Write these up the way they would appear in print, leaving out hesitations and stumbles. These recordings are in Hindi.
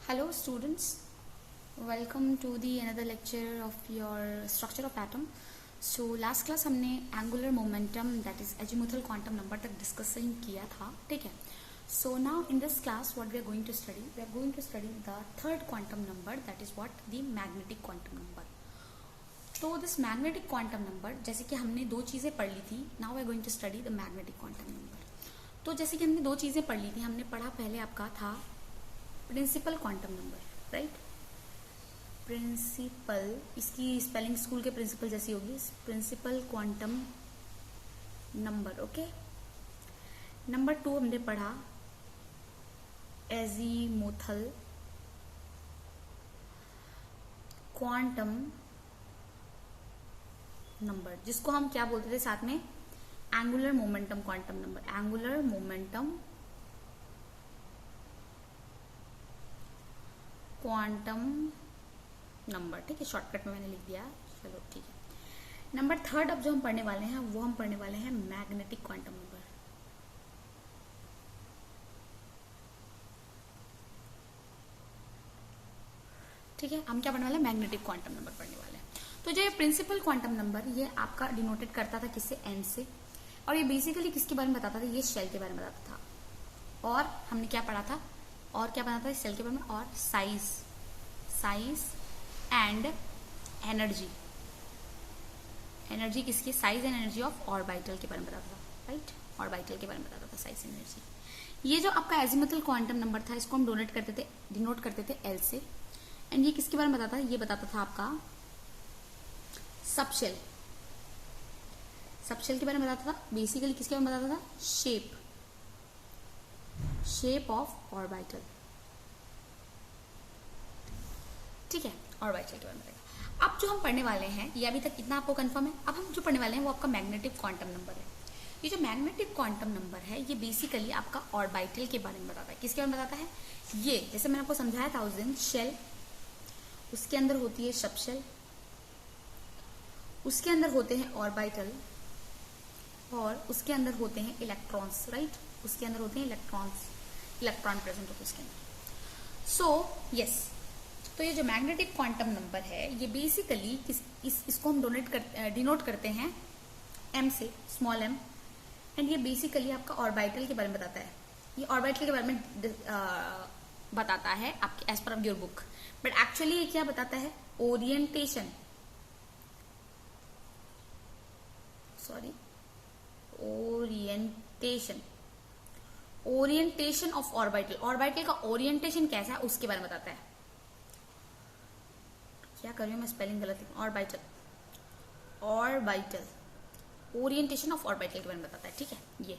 Hello students, welcome to the another lecture of your structure of atom. So last class हमने angular momentum that is azimuthal quantum number तक discussing किया था, ठीक है. So now in this class what we are going to study? We are going to study the third quantum number, that is what? The magnetic quantum number. तो this magnetic quantum number, जैसे कि हमने दो चीज़ें पढ़ ली थी, now we are going to study the magnetic quantum number. तो जैसे कि हमने दो चीज़ें पढ़ ली थी, हमने पढ़ा पहले आपका था principal quantum number, right. Principal, इसकी स्पेलिंग स्कूल के प्रिंसिपल जैसी होगी, principal quantum number. Okay. Number 2 हमने पढ़ा एजीमुथल क्वांटम नंबर, जिसको हम क्या बोलते थे साथ में? Angular momentum quantum number. Angular momentum quantum number, ठीक है. शॉर्टकट में मैंने लिख दिया, चलो ठीक है. नंबर 3 अब जो हम पढ़ने वाले हैं वो हम पढ़ने वाले हैं मैग्नेटिक क्वांटम नंबर. ठीक है, हम क्या पढ़ने वाले हैं? मैग्नेटिक क्वांटम नंबर पढ़ने वाले हैं. तो जो ये प्रिंसिपल क्वांटम नंबर, ये आपका डिनोटेड करता था किससे? एन से. और ये बेसिकली किसके बारे में बताता था? ये शेल के बारे में बताता था. और हमने क्या पढ़ा था? और क्या बताता है सेल के बारे में? और साइज एंड एनर्जी. एनर्जी किसकी? Size and energy of orbital के बारे में बताता था, राइट. ऑर्बिटल के बारे में बताता था साइज एंड एनर्जी. ये जो आपका एजीमुथल क्वांटम नंबर था, इसको हम डिनोट करते थे एल से. एंड ये किसके बारे में बताता था? ये बताता था आपका सबशेल. सबशेल के बारे में बताता था. बेसिकली किसके बारे में बताता था? शेप ऑफ ऑर्बिटल, ठीक है. ऑर्बिटल के बारे में बताएगा. अब जो हम पढ़ने वाले हैं, ये अभी तक कितना आपको कंफर्म है? अब हम जो पढ़ने वाले हैं वो आपका मैग्नेटिक क्वांटम नंबर है. ये जो मैग्नेटिक क्वांटम नंबर है, ये बेसिकली आपका ऑर्बिटल के बारे में बताता है. किसके बारे में बताता है? ये जैसे मैंने आपको समझाया था उस दिन, शेल, उसके अंदर होती है सबशेल, उसके अंदर होते हैं ऑर्बिटल, और उसके अंदर होते हैं इलेक्ट्रॉन्स, राइट. उसके अंदर होते हैं इलेक्ट्रॉन प्रेजेंट होते हैं उसके अंदर. सो यस, तो ये जो मैग्नेटिक क्वांटम नंबर है, ये बेसिकली इसको हम डिनोट करते हैं एम से, स्मॉल एम. एंड ये बेसिकली आपका ऑर्बिटल के बारे में बताता है. ये ऑर्बिटल के बारे में बताता है आपके as per your book. But actually ये क्या बताता है? Orientation of orbital. ऑर्बिटल का ओरिएंटेशन कैसा है उसके बारे में बताता है. क्या कर रही हूं मैं? स्पेलिंग गलत है. ऑर्बिटल ओरिएंटेशन ऑफ ऑर्बिटल के बारे में बताता है, ठीक है. ये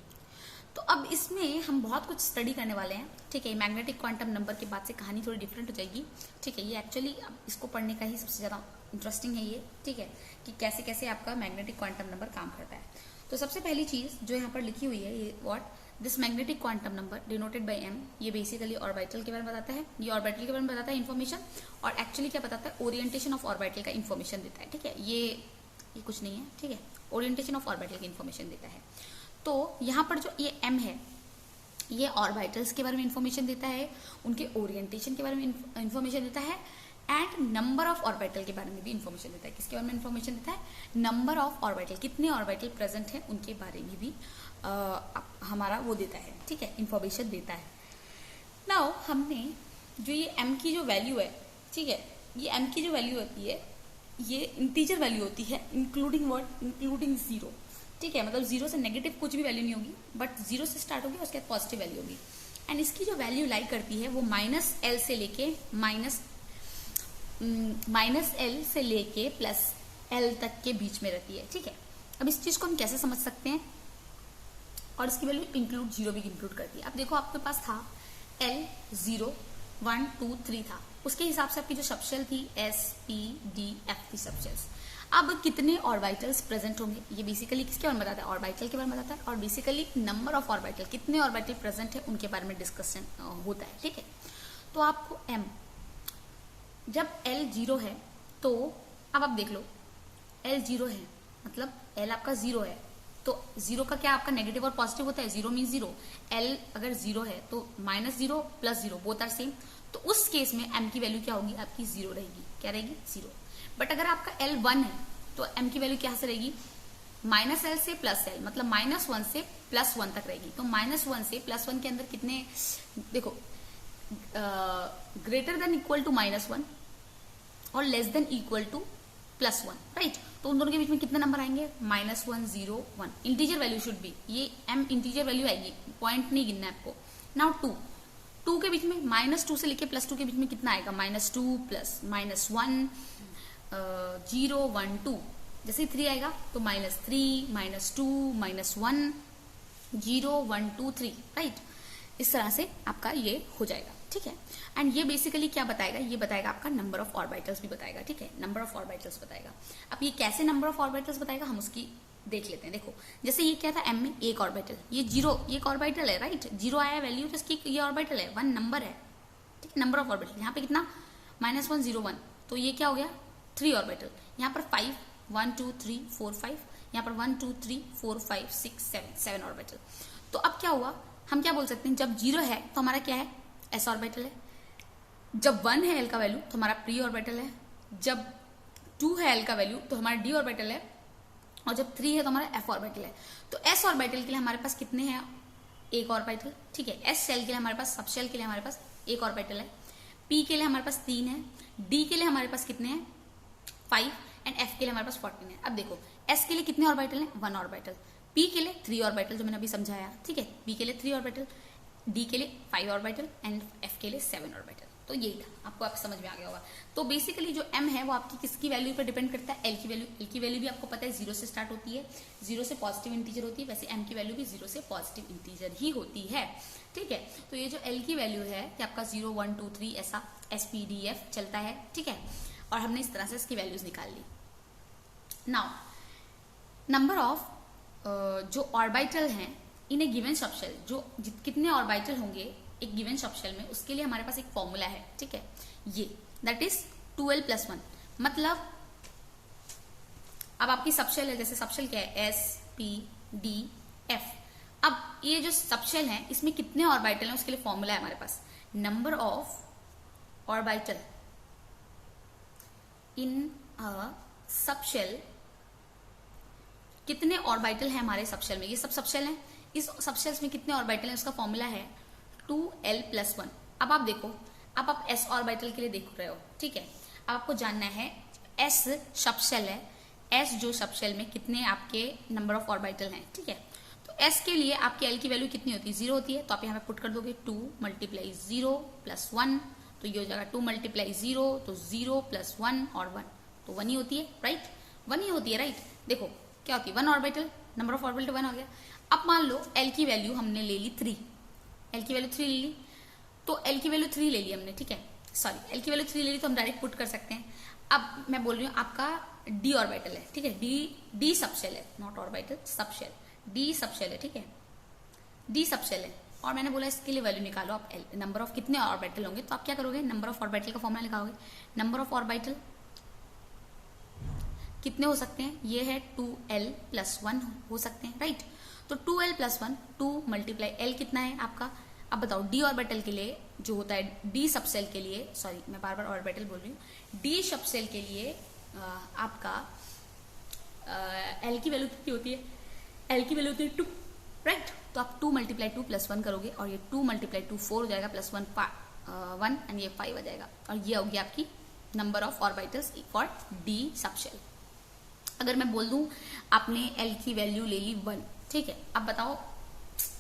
तो अब इसमें हम बहुत कुछ स्टडी करने वाले हैं, ठीक है. मैग्नेटिक क्वांटम नंबर के बाद से कहानी थोड़ी डिफरेंट हो जाएगी, ठीक है. ये एक्चुअली इसको पढ़ने का ही सबसे ज्यादा इंटरेस्टिंग है ये, ठीक है, कि कैसे कैसे आपका मैग्नेटिक क्वांटम नंबर काम करता है. तो सबसे पहली चीज जो यहाँ पर लिखी हुई है, ये what this magnetic quantum number denoted by M, ये बेसिकली ऑर्बिटल के बारे में बताता है. ये ऑर्बिटल के बारे में बताता है इन्फॉर्मेशन, और एक्चुअली क्या बताता है? ओरिएंटेशन ऑफ ऑर्बिटल का इन्फॉर्मेशन देता है, ठीक है. ये कुछ नहीं है, ठीक है. ओरिएंटेशन ऑफ ऑर्बिटल की इन्फॉर्मेशन देता है. तो यहाँ पर जो ये एम है, ये ऑर्बिटल्स के बारे में इन्फॉर्मेशन देता है, उनके ओरिएंटेशन के बारे में इन्फॉर्मेशन देता है, एंड नंबर ऑफ ऑर्बिटल के बारे में भी इन्फॉर्मेशन देता है. किसके बारे में इन्फॉर्मेशन देता है? नंबर ऑफ ऑर्बिटल, कितने ऑर्बिटल प्रेजेंट हैं उनके बारे में भी हमारा वो देता है, ठीक है, इन्फॉर्मेशन देता है. नाउ हमने जो ये m की जो वैल्यू है, ठीक है, ये m की जो वैल्यू होती है, ये इंटीजर वैल्यू होती है, इंक्लूडिंग व्हाट? इंक्लूडिंग जीरो, ठीक है. मतलब जीरो से नेगेटिव कुछ भी वैल्यू नहीं होगी, बट जीरो से स्टार्ट होगी, उसके बाद पॉजिटिव वैल्यू होगी. एंड इसकी जो वैल्यू लाई करती है वो -L से लेके -L से लेके +L तक के बीच में रहती है, ठीक है. अब इस चीज को हम कैसे समझ सकते हैं? और इसकी वैल्यू इंक्लूड जीरो भी इंक्लूड करती है. अब देखो आपके पास था L 0 1 2 3 था, उसके हिसाब से आपकी जो सबशेल थी S P D F थी सबशेल्स. अब कितने ऑर्बिटल्स प्रेजेंट होंगे, ये बेसिकली किसके बारे में बताता है? ऑर्बिटल के बारे में बताता है. और बेसिकली नंबर ऑफ ऑर्बिटल, कितने ऑर्बिटल प्रेजेंट है उनके बारे में डिस्कशन होता है, ठीक है. तो आपको M, जब L 0 है, तो अब आप देख लो, L 0 है मतलब L आपका 0 है, तो जीरो का क्या आपका नेगेटिव और पॉजिटिव होता है, जीरो मीन जीरो। एल अगर जीरो है तो -0 + 0 बोथ आर सेम, तो उस केस में m की वैल्यू क्या होगी आपकी 0 रहेगी। क्या रहेगी 0। बट अगर आपका l 1 है तो m की वैल्यू क्या से रहेगी -l से +l, मतलब -1 से +1 तक रहेगी। तो -1 से +1 के अंदर कितने, देखो ग्रेटर देन इक्वल टू -1 और less than equal to +1, right. तो उन दोनों के बीच में कितने नंबर आएंगे -1 0 1। इंटीजर वैल्यू शुड बी, ये m इंटीजर वैल्यू आएगी, पॉइंट नहीं गिनना है आपको। नाउ 2 के बीच में -2 से लेके +2 के बीच में कितना आएगा -2 प्लस -1 0 1 2। जैसे ही 3 आएगा तो -3 -2 -1 0 1 2 3, राइट। इस तरह से आपका ये हो जाएगा, ठीक है। एंड ये बेसिकली क्या बताएगा, ये बताएगा आपका नंबर ऑफ ऑर्बिटल्स भी बताएगा, ठीक है, नंबर ऑफ ऑर्बिटल्स बताएगा। अब ये कैसे नंबर ऑफ ऑर्बिटल्स बताएगा हम उसकी देख लेते हैं। देखो जैसे ये क्या था m में एक ऑर्बिटल, ये 0, ये एक ऑर्बिटल है, राइट। 0 आया वैल्यू तो इसकी ये ऑर्बिटल है, 1 नंबर है, ठीक है। नंबर ऑफ ऑर्बिटल यहाँ पे कितना -1 0 1, तो ये क्या हो गया 3 ऑर्बिटल। यहाँ पर 5 1 2 3 4 5, यहाँ पर 1 2 3 4 5 6 7 ऑर्बिटल। तो अब क्या हुआ, हम क्या बोल सकते हैं, जब 0 है तो हमारा क्या है s ऑर्बिटल है, जब 1 है l का वैल्यू तो हमारा p ऑर्बिटल है, जब 2 है l का वैल्यू तो हमारा d ऑर्बिटल है, और जब 3 है तो हमारा f ऑर्बिटल है। तो s ऑर्बिटल के लिए हमारे पास कितने हैं, एक ऑर्बिटल, ठीक है। s शेल के लिए हमारे पास, सब शेल के लिए हमारे पास एक ऑर्बिटल है। p के लिए हमारे पास 3 है, d के लिए हमारे पास कितने हैं 5, एंड f के लिए हमारे पास 14 है। अब देखो s के लिए कितने ऑर्बिटल हैं 1 ऑर्बिटल, p के लिए 3 ऑर्बिटल जो मैंने अभी समझाया, ठीक है। p के लिए 3 ऑर्बिटल, d के लिए 5 ऑर्बिटल एंड f के लिए 7 ऑर्बिटल। तो यही था, आपको आप समझ में आ गया होगा। तो बेसिकली जो m है वो आपकी किसकी वैल्यू पर डिपेंड करता है, l की वैल्यू भी आपको पता है 0 से स्टार्ट होती है, 0 से पॉजिटिव इंटीजर होती है, वैसे m की वैल्यू भी 0 से पॉजिटिव इंटीजर ही होती है, ठीक है। तो ये जो l की वैल्यू है कि आपका 0 1 2 3 ऐसा SPDF चलता है, ठीक है। और हमने इस तरह से इसकी वैल्यूज निकाल ली। नाउ नंबर ऑफ जो ऑर्बिटल हैं इन ए गिवन सबशेल, जो कितने ऑर्बिटल होंगे एक गिवन सबशेल में, उसके लिए हमारे पास एक फॉर्मूला है, ठीक है। ये दैट इज 2l + 1, मतलब अब आपकी सबशेल है, जैसे सबशेल क्या है S P D F। अब ये जो सबशेल है इसमें कितने ऑर्बिटल हैं उसके लिए फॉर्मूला है हमारे पास, number of orbital in a subshell, कितने ऑर्बिटल है हमारे सबशेल में, ये सब सबशेल हैं, इस सबशेल्स में कितने ऑर्बिटल हैं उसका फॉर्मूला है 2l + 1। अब आप देखो, अब आप s ऑर्बिटल के लिए देख रहे हो, ठीक है। अब आपको जानना है s सबशेल है, s जो सबशेल में कितने आपके नंबर ऑफ ऑर्बिटल हैं, ठीक है। तो s के लिए आपकी l की वैल्यू कितनी होती है 0 होती है, तो आप यहाँ पे पुट कर दोगे 2 × 0 + 1, तो ये हो जाएगा 2 × 0, तो 0 + 1 और 1, तो 1 ही होती है, राइट। 1 ही होती है, राइट। देखो क्या होती है 1 ऑर्बिटल, नंबर ऑफ ऑर्बिटल 1 हो गया। अब मान लो l की वैल्यू हमने ले ली 3, l की वैल्यू 3 ले ली, तो l की वैल्यू 3 ले ली हमने, ठीक है। सॉरी l की वैल्यू 3 ले ली तो हम डायरेक्ट पुट कर सकते हैं। अब मैं बोल रही हूँ आपका d ऑर्बिटल है, ठीक है, d सबशेल है, not orbital, subshell, d subshell है, ठीक है, d सबशेल है। और मैंने बोला इसके लिए वैल्यू निकालो आप नंबर ऑफ कितने ऑर्बिटल होंगे, तो आप क्या करोगे नंबर ऑफ ऑर्बिटल का फॉर्मूला निकालोगे। नंबर ऑफ ऑर्बिटल कितने हो सकते हैं, ये है 2l + 1 हो सकते हैं, राइट। तो 2l + 1, 2 × l कितना है आपका। अब बताओ d ऑर्बिटल के लिए जो होता है d सबसेल के लिए, सॉरी मैं बार बार ऑर्बिटल बोल रही हूँ, d सबसेल के लिए आपका l की वैल्यू कितनी होती है, l की वैल्यू होती है 2, राइट। तो आप 2 × 2 + 1 करोगे और ये 2 × 2 4 हो जाएगा, +1 1 एंड ये 5 आ जाएगा, और ये होगी आपकी number of orbitals for d subshell. अगर मैं बोल दूं आपने l की वैल्यू ले ली 1, ठीक है। अब बताओ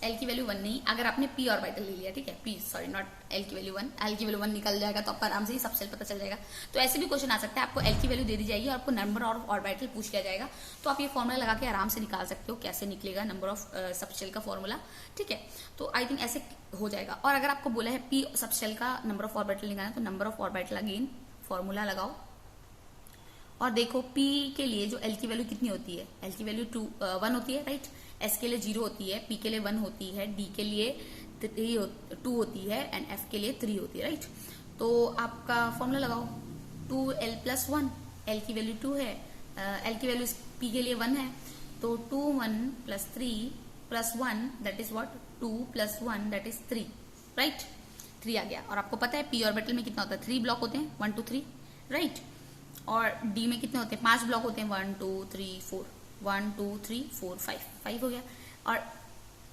l की वैल्यू 1 नहीं, अगर आपने p ऑर्बिटल ले लिया, ठीक है, p सॉरी नॉट l की वैल्यू 1, l की वैल्यू 1 निकल जाएगा तो आपको आराम से ही सबसेल पता चल जाएगा। तो ऐसे भी क्वेश्चन आ सकता है, आपको l की वैल्यू दे दी जाएगी और आपको नंबर ऑफ ऑर्बिटल पूछ लिया जाएगा, तो आप ये फॉर्मूला लगा के आराम से निकाल सकते हो कैसे निकलेगा नंबर ऑफ सबसेल का फॉर्मूला, ठीक है। तो आई थिंक ऐसे हो जाएगा। और अगर आपको बोला है p सबसेल का नंबर ऑफ ऑर्बिटल निकालना, तो number of orbital again formula लगाओ और देखो p के लिए जो l की वैल्यू कितनी होती है, l की वैल्यू 1 होती है, राइट। s के लिए 0 होती है, p के लिए 1 होती है, d के लिए 2 होती है एंड f के लिए 3 होती है, राइट। तो आपका फॉर्मूला लगाओ 2l + 1, l की वैल्यू 2 है, l की वैल्यू p के लिए 1 है, तो 2 1 + 3 + 1 that is what 2 + 1 that is 3, right. 3 आ गया। और आपको पता है पी ऑर्बिटल में कितना होता है, 3 ब्लॉक होते हैं, 1 2 3, राइट। और डी में कितने होते हैं, 5 ब्लॉक होते हैं, 1 2 3 4, 1 2 3 4 5, 5 हो गया। और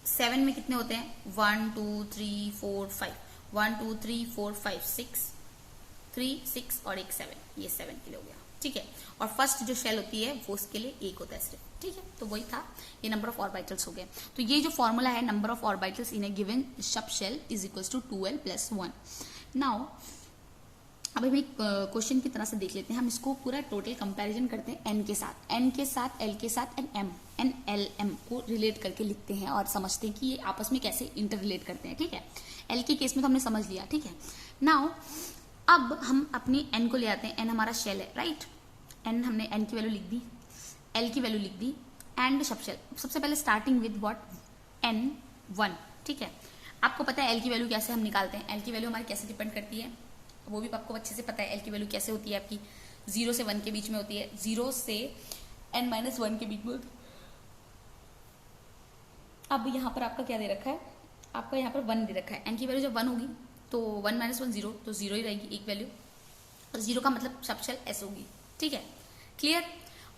7 में कितने होते हैं, 1 2 3 4 5, 1 2 3 4 5 6, 3 6 और एक 7, ये 7 के लिए हो गया, ठीक है। और फर्स्ट जो शेल होती है वो उसके लिए एक होता है सिर्फ, ठीक है। तो वही था, ये नंबर ऑफ ऑर्बिटल्स हो गए। तो ये जो फॉर्मूला है number of orbitals in a given sub shell is equals to 2l + 1। Now अब हम एक क्वेश्चन की तरह से देख लेते हैं, हम इसको पूरा टोटल कंपैरिजन करते हैं n के साथ, l के साथ n l m को रिलेट करके लिखते हैं और समझते हैं कि ये आपस में कैसे इंटर रिलेट करते हैं, ठीक है। l के केस में तो हमने समझ लिया, ठीक है। नाउ अब हम अपनी n को ले आते हैं, n हमारा शेल है, राइट। n हमने n की वैल्यू लिख दी, l की वैल्यू लिख दी, एंड सब शेल। सबसे पहले स्टार्टिंग विद व्हाट, n1, ठीक है। आपको पता है l की वैल्यू कैसे हम निकालते हैं, l की वैल्यू हमारी कैसे डिपेंड करती है, वो भी आपको अच्छे से पता है। l की वैल्यू कैसे होती है आपकी, 0 से 1 के बीच में होती है, 0 से n-1 के बीच में होती है। अब यहाँ पर आपका क्या दे रखा है, आपका यहाँ पर 1 दे रखा है, n की वैल्यू जब 1 होगी तो 1 - 1 0, तो 0 ही रहेगी एक वैल्यू, और 0 का मतलब सबशेल s होगी, ठीक है, क्लियर।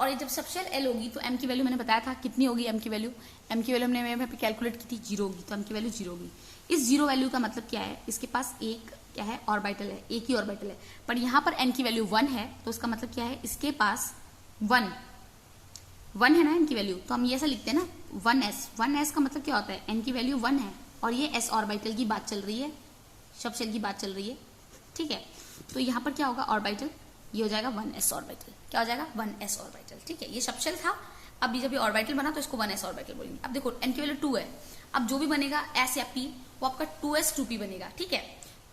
और जब सबशेल l होगी तो m की वैल्यू मैंने बताया था कितनी होगी, m की वैल्यू हमने यहाँ पे कैलकुलेट की थी, 0 होगी, तो m की वैल्यू 0 होगी। इस 0 वैल्यू का मतलब क्या है, इसके पास एक क्या है, ऑर्बिटल है, एक ही ऑर्बिटल है, पर यहाँ पर n की वैल्यू 1 है, तो उसका मतलब क्या है, इसके पास 1 है ना n की वैल्यू, तो हम ये ऐसा लिखते हैं ना 1s का मतलब क्या होता है, n की वैल्यू 1 है और ये s ऑर्बिटल की बात चल रही है, सबशेल की बात चल रही है, ठीक है। तो यहाँ पर क्या होगा, ऑर्बिटल ये हो जाएगा 1s ऑर्बिटल, क्या हो जाएगा 1s ऑर्बिटल, ठीक है। ये सबशेल था, अब जब ये ऑर्बिटल बना तो इसको 1s ऑर्बिटल बोलेंगे। अब देखो n की वैल्यू 2 है, अब जो भी बनेगा s या p वो आपका 2s 2p बनेगा, ठीक है।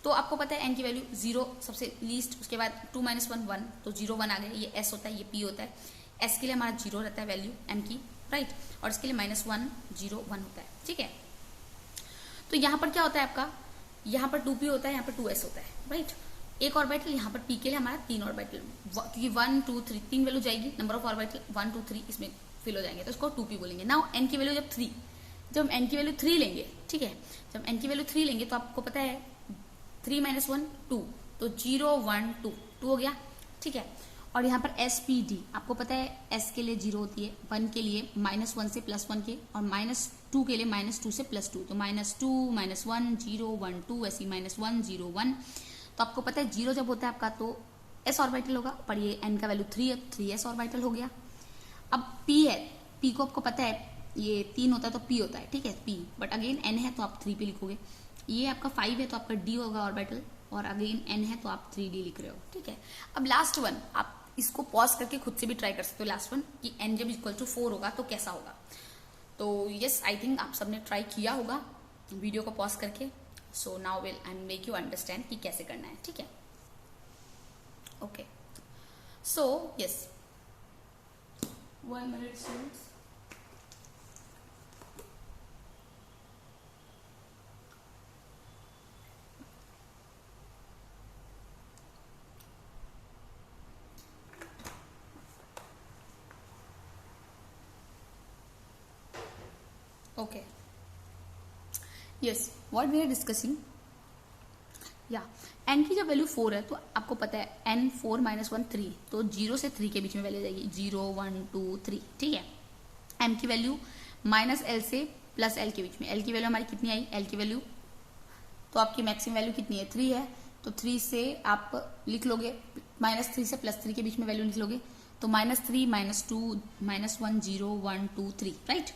तो आपको पता है n की वैल्यू 0 सबसे लीस्ट, उसके बाद 2 - 1 1, तो 0 1 आ गया, ये s होता है, ये p होता है। s के लिए हमारा 0 रहता है वैल्यू m की, राइट, और इसके लिए -1 0 1 होता है, ठीक है। तो यहाँ पर क्या होता है आपका, यहाँ पर 2p होता है, यहाँ पर 2s होता है, राइट। एक ऑर्बिटल, यहाँ पर p के लिए हमारा 3 ऑर्बिटल, क्योंकि 1 2 3 3 वैल्यू जाएगी, नंबर ऑफ ऑर्बिटल 1 2 3 इसमें फिल हो जाएंगे, तो इसको 2p बोलेंगे। नाउ n की वैल्यू जब n की वैल्यू 3 लेंगे, ठीक है, जब n की वैल्यू 3 लेंगे तो आपको पता है 3 - 1 2, तो 0 1 2 हो गया, ठीक है। और यहाँ पर SPD आपको पता है s के लिए 0 होती है, 1 के लिए -1 से +1 के, और -2 के लिए -2 से +2, तो -2 -1 0 1 2, ऐसी -1 0 1। तो आपको पता है 0 जब होता है आपका तो s ऑर्बिटल होगा, पर ये n का वैल्यू 3 है, 3s ऑर्बिटल हो गया। अब p है, p को आपको पता है ये 3 होता है तो p होता है, ठीक है, p, बट अगेन n है तो आप 3p लिखोगे। ये आपका 5 है तो आपका d होगा ऑर्बिटल, और अगेन n है तो आप 3d लिख रहे हो, ठीक है। अब लास्ट वन, आप इसको पॉज करके खुद से भी ट्राई कर सकते हो, लास्ट वन कि n जब इक्वल टू 4 होगा तो कैसा होगा। तो यस, आई थिंक आप सबने ट्राई किया होगा वीडियो को पॉज करके। So now will I make you understand कि कैसे करना है, ठीक है। Okay, so yes 1 minute students. Okay. Yes, what we are discussing. या n की जब वैल्यू 4 है तो आपको पता है n 4 - 1 3, तो 0 से 3 के बीच में वैल्यू जाएगी, 0 1 2 3, ठीक है। m की वैल्यू -l से +l के बीच में, l की वैल्यू हमारी कितनी आई, l की वैल्यू तो आपकी मैक्सिमम वैल्यू कितनी है 3 है, तो 3 से आप लिख लोगे, -3 से +3 के बीच में वैल्यू लिख लोगे, तो -3 -2 -1 0 1 2 3, राइट।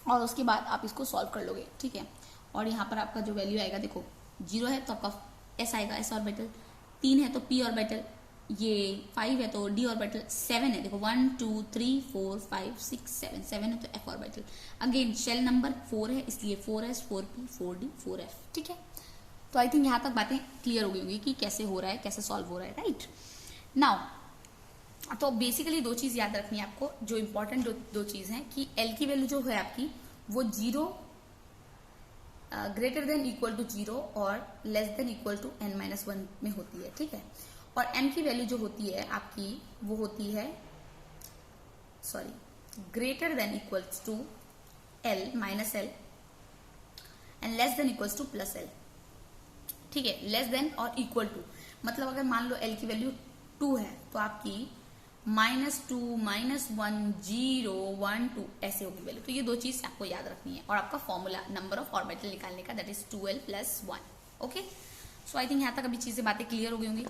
और उसके बाद आप इसको सॉल्व कर लोगे, ठीक है। और यहाँ पर आपका जो वैल्यू आएगा, देखो 0 है तो आपका s आएगा, s ऑर्बिटल, 3 है तो p ऑर्बिटल, ये 5 है तो d ऑर्बिटल, 7 है, देखो 1 2 3 4 5 6 7 7 है तो f orbital. Again shell number 4 है इसलिए 4s 4p 4d 4f, ठीक है। तो आई थिंक यहाँ तक बातें क्लियर हो गई होंगी कि कैसे हो रहा है, कैसे सॉल्व हो रहा है, राइट। नाउ तो बेसिकली 2 चीज याद रखनी है आपको, जो इंपॉर्टेंट दो चीज हैं कि l की वैल्यू जो है आपकी वो 0 ग्रेटर देन इक्वल टू 0 और less than equal to n - 1 में होती है, ठीक है। और m की वैल्यू जो होती है आपकी वो होती है greater than equals to l - l and less than equals to +l, ठीक है, लेस देन और इक्वल टू, मतलब अगर मान लो एल की वैल्यू 2 है तो आपकी -2, -1, 0, 1, 2 ऐसे होगी वैल्यू। तो ये दो चीज आपको याद रखनी है। और आपका फॉर्मूला नंबर ऑफ ऑर्बिटल निकालने का that is 2l + 1। Okay, so I think यहाँ तक अभी चीजें बातें क्लियर हो गई होंगी।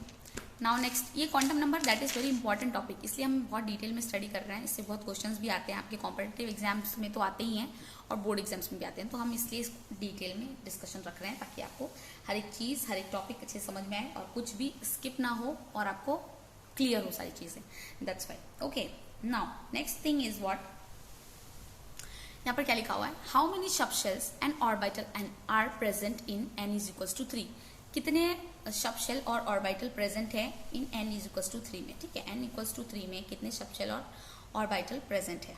नाउ नेक्स्ट, ये quantum number that is very important topic, इसलिए हम बहुत डिटेल में स्टडी कर रहे हैं। इससे बहुत क्वेश्चंस भी आते हैं, आपके कॉम्पिटिटिव एग्जाम्स में तो आते ही हैं और बोर्ड एग्जाम्स में भी आते हैं। तो हम इसलिए डिटेल में डिस्कशन रख रहे हैं ताकि आपको हर एक चीज, हर एक टॉपिक अच्छे समझ में आए और कुछ भी स्किप ना हो और आपको क्लियर हो सारी चीजें। That's why. Okay, now next thing is what, यहाँ पर क्या लिखा हुआ है, how many subshells and orbital and are present in n = 3। कितने सबशेल और ऑर्बिटल प्रेजेंट है इन n = 3 में। ठीक है, n = 3 में कितने सबशेल और ऑर्बिटल प्रेजेंट है।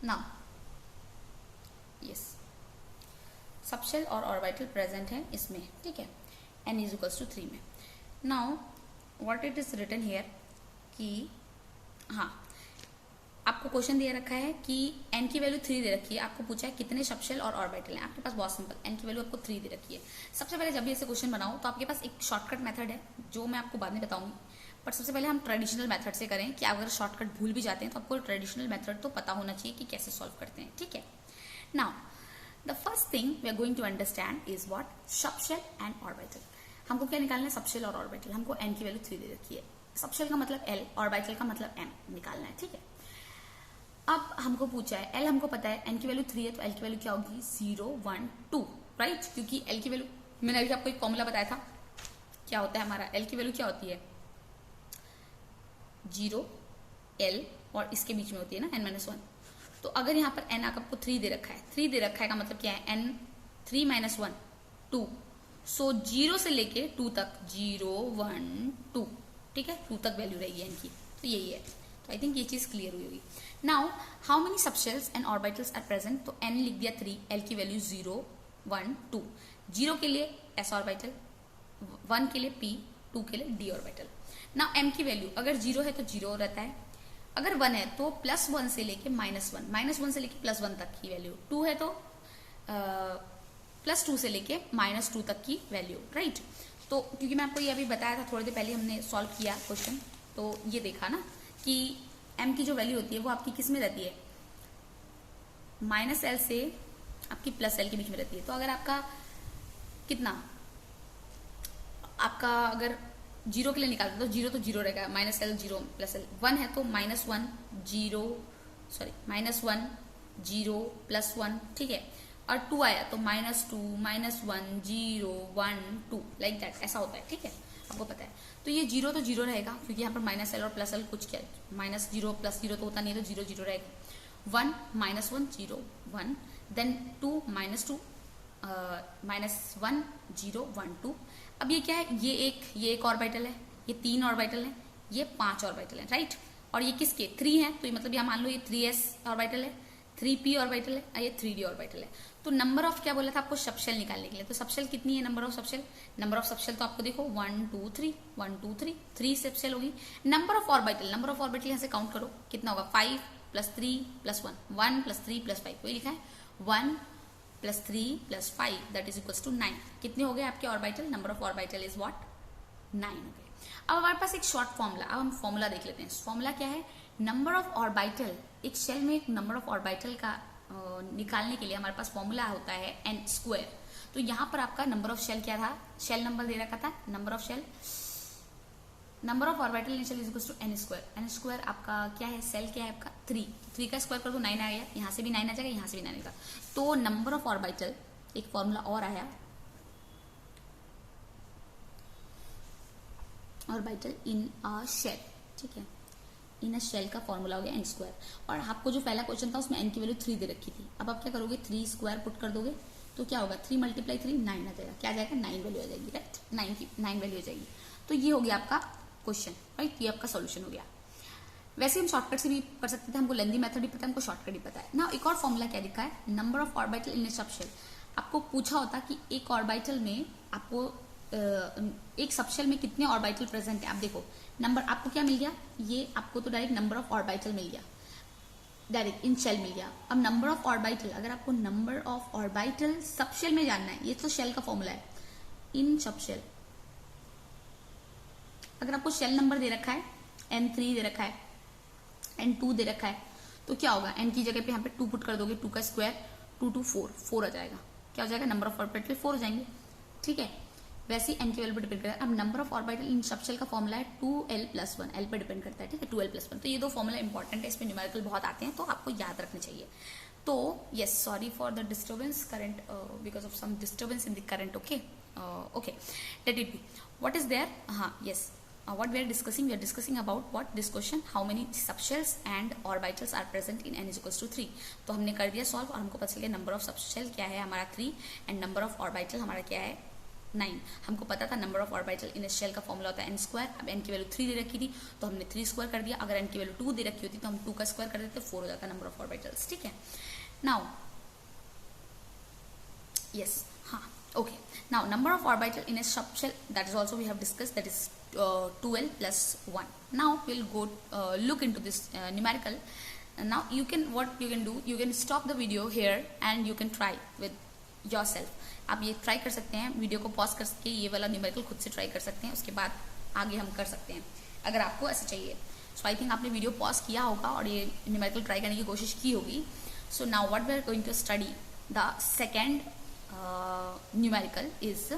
नाउ यस, सबशेल और ऑर्बिटल प्रेजेंट है इसमें। ठीक है, n = 3 में। Now what it is written here कि हाँ, आपको क्वेश्चन दे रखा है कि n की वैल्यू 3 दे रखी है, आपको पूछा है कितने सबशेल और ऑर्बिटल हैं। आपके पास बहुत सिंपल, n की वैल्यू आपको 3 दे रखी है। सबसे पहले जब भी ऐसे क्वेश्चन बनाओ तो आपके पास एक शॉर्टकट मेथड है जो मैं आपको बाद में बताऊंगी, पर सबसे पहले हम ट्रेडिशनल मेथड से करें कि अगर शॉर्टकट भूल भी जाते हैं तो आपको ट्रेडिशनल मेथड तो पता होना चाहिए कि कैसे सॉल्व करते हैं। ठीक है, now the first thing we are going to understand is what, subshell and orbital. हमको क्या निकालना है, सबशेल और ऑर्बिटल। हमको n की वैल्यू 3 दे रखी है, सबशेल का मतलब l, ऑर्बिटल का मतलब m निकालना है। ठीक है, अब हमको पूछा है l हमको पता है, n की वैल्यू 3 है तो l की वैल्यू क्या होगी, 0, 1, 2, राइट। क्योंकि l की वैल्यू मैंने अभी आपको एक फॉर्मूला बताया था, क्या होता है हमारा l की वैल्यू क्या होती है, 0, l और इसके बीच में होती है ना n - 1। तो अगर यहाँ पर n आपको 3 दे रखा है, 3 दे रखा है का मतलब क्या है, n 3 - 1 2, सो 0 से लेके 2 तक, 0, 1, 2, ठीक है, 2 तक वैल्यू रहेगी n की। तो यही है, तो आई थिंक ये चीज क्लियर हुई होगी। Now how many subshells and orbitals are present, तो n लिख दिया 3, l की वैल्यू 0, 1, 2, 0 के लिए s ऑर्बिटल, 1 के लिए p, 2 के लिए d ऑर्बिटल। नाउ m की वैल्यू अगर 0 है तो 0 रहता है, अगर 1 है तो +1 से लेके -1, -1 से लेके +1 तक की वैल्यू, 2 है तो +2 से लेके -2 तक की वैल्यू, राइट। तो क्योंकि मैं आपको ये अभी बताया था, थोड़ी देर पहले हमने सॉल्व किया क्वेश्चन, तो ये देखा ना कि m की जो वैल्यू होती है वो आपकी किस में रहती है, -l से आपकी +l के बीच में रहती है। तो अगर आपका कितना, आपका अगर 0 के लिए निकालते तो 0 तो 0 रहेगा, -l 0 +l, 1 है तो -1 0 +1 ठीक है, और 2 आया तो -2 -1 0 1 2 लाइक दैट, ऐसा होता है। ठीक है, आपको पता है। तो ये 0 तो 0 रहेगा क्योंकि यहाँ पर -l और +l कुछ क्या, -0 +0 तो होता नहीं है, तो 0 0 रहेगा। 1 -1 0 1, देन 2 -1 0 1 2। अब ये क्या है, ये एक ऑर्बिटल है, ये 3 ऑर्बिटल है, ये 5 ऑर्बिटल है, राइट। और ये किसके 3 है, तो ये मतलब यहाँ मान लो ये 3s ऑर्बिटल है, 3p ऑर्बिटल है और ये 3d ऑर्बिटल है। तो नंबर ऑफ क्या बोला था आपको, सबशेल निकालने के लिए। तो सबशेल कितनी है, नंबर ऑफ सबशेल तो आपको देखो 1 2 3 1 2 3 3 सबशेल होगी। नंबर ऑफ ऑर्बिटल यहाँ से काउंट करो कितना होगा, 5 + 3 + 1, 1 + 3 + 5, वही लिखा है 1 + 3 + 5 दैट इज इक्वल टू 9। कितने हो गए आपके orbital, number of orbital is what, 9 हो गए। अब हमारे पास एक शॉर्ट फॉर्मूला, अब हम फॉर्मूला देख लेते हैं। फॉर्मूला क्या है, नंबर ऑफ ऑर्बिटल, एक शेल में एक नंबर ऑफ ऑर्बिटल का निकालने के लिए हमारे पास फॉर्मूला होता है n²। तो यहाँ पर आपका नंबर ऑफ शेल क्या था, शेल नंबर दे रखा था, number of orbital in shell is equal to n²। आपका क्या है, सेल क्या है आपका 3 का स्क्वायर कर दो 9 आ गया, यहाँ से भी 9 आ जाएगा, यहाँ से भी 9 आएगा। तो नंबर ऑफ ऑर्बिटल, एक फॉर्मूला और आया, ऑर्बिटल इन अ शेल, ठीक है, इन अ शेल का फॉर्मूला हो गया n²। और आपको जो पहला क्वेश्चन था उसमें n की वैल्यू 3 दे रखी थी। अब आप क्या करोगे, 3 स्क्वायर पुट कर दोगे तो क्या होगा, 3 × 3 9 आ जाएगा, क्या आ जाएगा 9 वैल्यू आ जाएगी, राइट, 9 वैल्यू आ जाएगी। तो ये हो गया आपका क्वेश्चन, राइट, ये आपका सोल्यूशन हो गया। वैसे हम शॉर्टकट से भी कर सकते थे, हमको लेंदी मेथड भी पता है, हमको शॉर्टकट भी पता है ना। एक और फॉर्मूला क्या लिखा है, number of orbital in A subshell. आपको पूछा होता कि एक ऑर्बिटल में आपको एक सबशेल में कितने ऑर्बिटल प्रेजेंट है। आप देखो नंबर आपको क्या मिल गया, ये आपको तो डायरेक्ट नंबर ऑफ ऑर्बिटल मिल गया, डायरेक्ट इन शेल मिल गया। अब नंबर ऑफ ऑर्बिटल, अगर आपको नंबर ऑफ ऑर्बिटल सबशेल में जानना है, ये तो शेल का फॉर्मूला है, इन सब शेल, अगर आपको शेल नंबर दे रखा है n3 दे रखा है, n2 दे रखा है, तो क्या होगा, n की जगह पे यहाँ पे 2 पुट कर दोगे, 2 का स्क्वायर 2 2 4 आ जाएगा। क्या हो जाएगा, नंबर ऑफ ऑर्बिटल 4 हो जाएंगे। ठीक है, वैसे ही n की वैल्यू पे डिपेंड करता है। अब number of orbital in subshell का फॉर्मूला है 2l+1, l पे डिपेंड करता है। ठीक है, 2l+1। तो ये दो फॉर्मूला इंपॉर्टेंट है, इसमें न्यूमेरिकल बहुत आते हैं, तो आपको याद रखने चाहिए। तो yes, sorry for the disturbance current, because of some disturbance in the current. Okay okay, let it be. What is there, हाँ yes, what we are discussing about what this question, how many subshells and orbitals are present in n is equals to 3। तो हमने कर दिया सॉल्व और हमको पता चल गया नंबर ऑफ सबशेल क्या है हमारा 3 एंड नंबर ऑफ ऑर्बिटल हमारा क्या है 9। हमको पता था number of orbital in shell का फॉर्मूला होता है n स्क्वायर। अब n की वैल्यू 3 दे रखी थी तो हमने 3 स्क्वायर कर दिया। अगर n की वैल्यू 2 दे रखी होती तो हम 2 का स्क्वायर कर देते, 4 हो जाता नंबर ऑफ ऑर्बिटल्स। ठीक है, नाउ यस, हाँ okay, now number of orbital in a subshell, that is also we have discussed, that is 2l+1। now we'll go look into this numerical. Now you can, what you can do, you can stop the video here and you can try with yourself। आप ये ट्राई कर सकते हैं, वीडियो को पॉज करके ये वाला न्यूमेरिकल खुद से ट्राई कर सकते हैं, उसके बाद आगे हम कर सकते हैं अगर आपको ऐसा चाहिए। सो आई थिंक आपने वीडियो पॉज किया होगा और ये न्यूमेरिकल ट्राई करने की कोशिश की होगी। So now what we are going to study, the second numerical is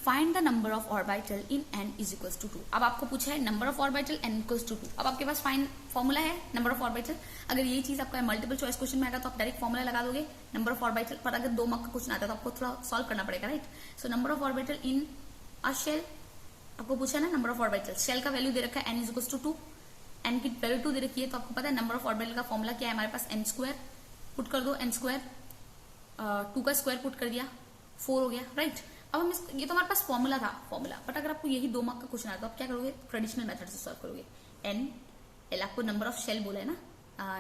find the number of orbital in n is equals to 2। अब आपको पूछा है number of orbital n equals to 2। अब आपके पास फाइंड फॉर्मूला है नंबर ऑफ ऑर्बिटल। अगर ये चीज आपका मल्टीपल चॉइस क्वेश्चन में आएगा तो आप डायरेक्ट फॉर्मूला लगा दोगे नंबर ऑफ ऑर्बिटल पर। अगर 2 मार्क का क्वेश्चन आता है तो आपको थोड़ा सॉल्व करना पड़ेगा, right. So number of orbital in a shell, आपको पूछा ना नंबर ऑफ ऑर्बिटल, शेल का वैल्यू दे रखा है n is equals to 2, n की वैल्यू 2 दे रखी है, तो आपको पता है नंबर ऑफ ऑर्बिटल का फॉर्मूला क्या है हमारे पास, n स्क्वायर पुट कर दो, n स्क्वायर 2 का स्क्वायर पुट कर दिया, 4 हो गया, राइट। अब हम ये तो हमारे पास फॉर्मूला था, फॉर्मूला, बट अगर आपको यही 2 मार्क का क्वेश्चन आता तो आप क्या करोगे, ट्रेडिशनल मेथड से सॉल्व करोगे। n l आपको नंबर ऑफ शेल बोला है ना,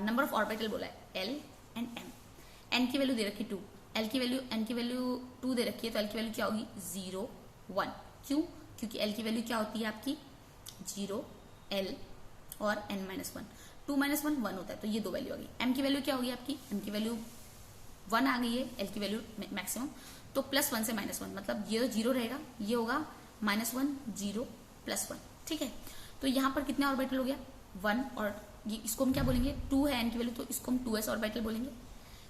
नंबर ऑफ ऑर्बिटल बोला है l एंड m। n की वैल्यू दे रखी 2, l की वैल्यू, n की वैल्यू 2 दे रखी है तो l की वैल्यू क्या होगी 0 1। क्यों, क्योंकि l की वैल्यू क्या होती है आपकी 0 l और n-1, 2 - 1 1 होता है, तो ये 2 वैल्यू आ गई। m की वैल्यू क्या होगी आपकी, m की वैल्यू 1 आ गई है, l की वैल्यू मैक्सिमम, तो +1 से -1 मतलब ये 0 रहेगा, ये होगा -1 0 +1। ठीक है, तो यहाँ पर कितने ऑर्बिटल हो गया 1, और ये इसको हम क्या बोलेंगे 2 है n की वैल्यू, तो इसको हम 2s ऑर्बिटल बोलेंगे।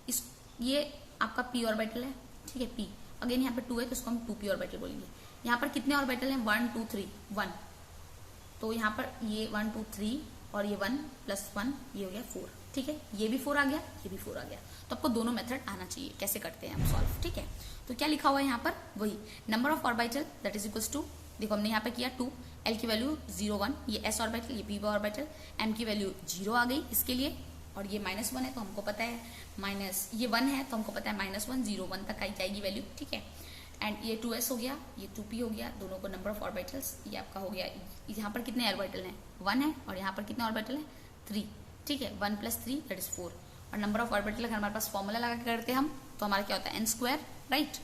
इस ये आपका p ऑर्बिटल है, ठीक है, p अगेन यहाँ पे 2 है तो इसको हम 2p ऑर्बिटल बोलेंगे। यहाँ पर कितने ऑर्बिटल हैं 1 2 3 1, तो यहाँ पर ये 1 2 3 और ये 1 + 1 ये हो गया 4। ठीक है, ये भी 4 आ गया, ये भी 4 आ गया, तो आपको दोनों मेथड आना चाहिए कैसे करते हैं हम सॉल्व। ठीक है, तो क्या लिखा हुआ है यहाँ पर, वही number of orbital that is equals to, देखो हमने यहाँ पे किया 2, l की वैल्यू 0 1, ये s ऑर्बिटल, ये p ऑर्बिटल, m की वैल्यू 0 आ गई इसके लिए, और ये -1 है तो हमको पता है ये 1 है तो हमको पता है -1 0 1 तक आई जाएगी वैल्यू। ठीक है, एंड ये 2s हो गया, ये 2p हो गया, दोनों को नंबर ऑफ ऑर्बिटल्स ये आपका हो गया। यहाँ पर कितने ऑर्बिटल हैं 1 है, और यहाँ पर कितने ऑर्बिटल हैं 3। ठीक है, 1 + 3 दैट इज 4, और नंबर ऑफ ऑर्बिटल अगर हमारे पास फॉर्मूला लगा के करते हैं हम तो हमारा क्या होता है n स्क्वायर, राइट।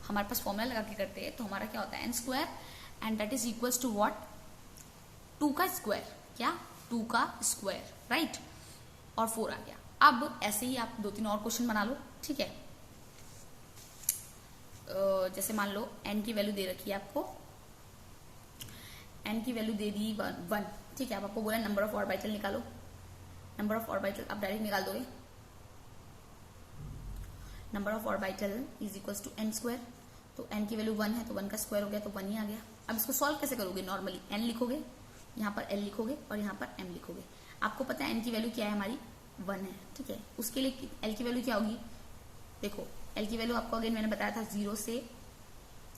हमारे पास फॉर्मूला लगा के करते हैं तो हमारा क्या होता है n square, and that is equals to what 2 का स्क्वायर, क्या 2 का स्क्वायर, राइट, और 4 आ गया। अब ऐसे ही आप 2-3 और क्वेश्चन बना लो। ठीक है, जैसे मान लो n की वैल्यू दे रखी है आपको, n की वैल्यू दे दी 1। ठीक है, अब आपको बोला नंबर ऑफ ऑर्बिटल निकालो, नंबर ऑफ ऑर्बिटल आप डायरेक्ट निकाल दोगे, number of orbital is equals to n square, तो n की वैल्यू 1 है तो 1 का स्क्वायर हो गया तो 1 ही आ गया। अब इसको सॉल्व कैसे करोगे, नॉर्मली n लिखोगे, यहाँ पर l लिखोगे और यहाँ पर m लिखोगे। आपको पता है n की वैल्यू क्या है हमारी 1 है। ठीक है, उसके लिए l की वैल्यू क्या होगी, देखो l की वैल्यू आपको अगेन मैंने बताया था 0 से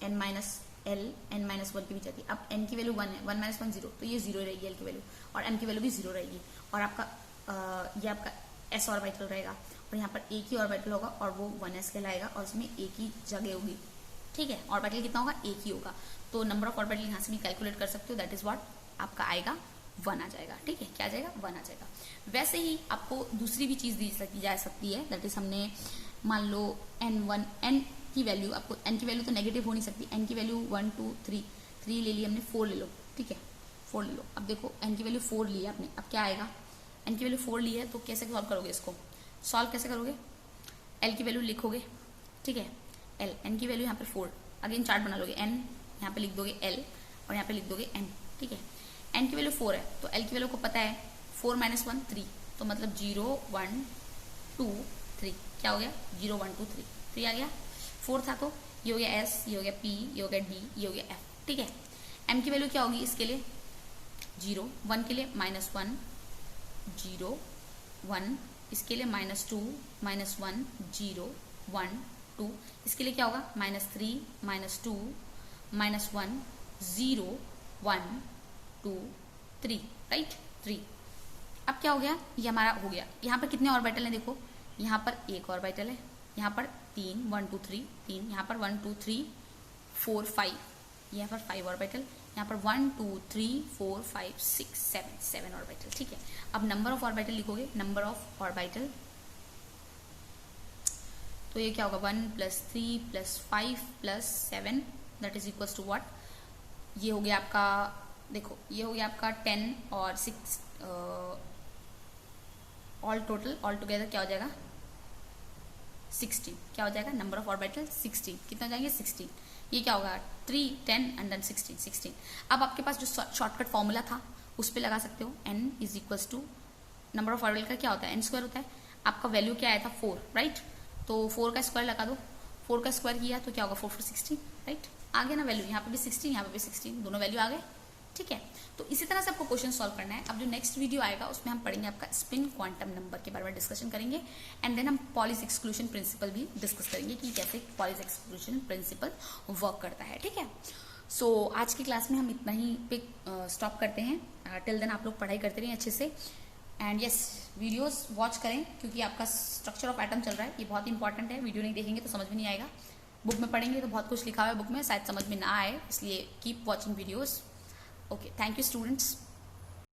n - l n-1 के बीच आती है। अब n की वैल्यू 1 है, 1 - 1 0, तो ये 0 रहेगी l की वैल्यू, और m की वैल्यू भी 0 रहेगी, और आपका ये आपका s ऑर्बिटल रहेगा, और यहाँ पर एक ही ऑर्बिटल होगा और वो 1s कहलाएगा, और इसमें एक ही जगह होगी। ठीक है, ऑर्बिटल कितना होगा, एक ही होगा, तो नंबर ऑफ ऑर्बिटल यहाँ से भी कैलकुलेट कर सकते हो, दैट इज व्हाट आपका आएगा 1 आ जाएगा। ठीक है, क्या आ जाएगा 1 आ जाएगा। वैसे ही आपको दूसरी भी चीज दी जा सकती है, दैट इज हमने मान लो n की वैल्यू, आपको n की वैल्यू तो नेगेटिव हो नहीं सकती, n की वैल्यू 1 2 3 ले ली हमने, 4 ले लो। ठीक है, 4 ले लो। अब देखो n की वैल्यू 4 ली है आपने, अब क्या आएगा, n की वैल्यू 4 ली है तो कैसे सॉल्व करोगे, इसको सॉल्व कैसे करोगे, l की वैल्यू लिखोगे। ठीक है, l n की वैल्यू यहाँ पे 4, अगेन चार्ट बना लोगे, n यहाँ पे लिख दोगे l और यहाँ पे लिख दोगे n, ठीक है। n की वैल्यू 4 है तो l की वैल्यू को पता है, 4 - 1 3, तो मतलब 0 1 2 3, क्या हो गया 0 1 2 3, 3 आ गया। 4 था तो ये हो गया s, ये हो गया p, ये हो गया d, ये हो गया f, ठीक है। m की वैल्यू क्या होगी इसके लिए 0, 1 के लिए -1 0 1, इसके लिए -2 -1 0 1 2, इसके लिए क्या होगा -3 -2 -1 0 1 2 3, राइट 3। अब क्या हो गया, ये हमारा हो गया। यहाँ पर कितने ऑर्बिटल हैं देखो, यहाँ पर एक ऑर्बिटल है, यहाँ पर 3 1 2 3 3, यहाँ पर 1 2 3 4 5, यहाँ पर 5 ऑर्बिटल, यहाँ पर 1 2 3 4 5 6 7 ऑर्बिटल, ठीक है। अब नंबर ऑफ ऑर्बिटल लिखोगे, नंबर ऑफ ऑर्बिटल, तो ये क्या होगा 1 + 3 + 5 + 7 that is equals to what, ये हो गया आपका, देखो ये हो गया आपका 10 और 6 ऑल टोटल ऑल टुगेदर क्या हो जाएगा 16, क्या हो जाएगा नंबर ऑफ ऑर्बिटल 16, कितना हो जाएंगे 16, ये क्या होगा 3 10 एंड देन 16। अब आपके पास जो शॉर्टकट फॉर्मूला था उस पर लगा सकते हो, n is equals to number of orbital का क्या होता है n² होता है, आपका वैल्यू क्या आया था 4, राइट, तो 4 का स्क्वायर लगा दो, 4 का स्क्वायर किया तो क्या होगा 4 4 16, राइट, आ गया ना वैल्यू, यहाँ पे भी 16 यहाँ पे भी 16, दोनों वैल्यू आ गए, ठीक है। तो इसी तरह से आपको क्वेश्चन सॉल्व करना है। अब जो नेक्स्ट वीडियो आएगा उसमें हम पढ़ेंगे आपका स्पिन क्वांटम नंबर के बारे में डिस्कशन करेंगे, एंड देन हम पॉलीज एक्सक्लूजन प्रिंसिपल भी डिस्कस करेंगे कि कैसे पॉलीज एक्सक्लूजन प्रिंसिपल वर्क करता है, ठीक है। सो आज की क्लास में हम इतना ही पे स्टॉप करते हैं। टिल देन आप लोग पढ़ाई करते रहिए अच्छे से, एंड यस वीडियोस वॉच करें क्योंकि आपका स्ट्रक्चर ऑफ एटम चल रहा है, ये बहुत इंपॉर्टेंट है। वीडियो नहीं देखेंगे तो समझ में नहीं आएगा, बुक में पढ़ेंगे तो बहुत कुछ लिखा हुआ है बुक में, शायद समझ में ना आए, इसलिए keep watching videos. Okay, thank you students.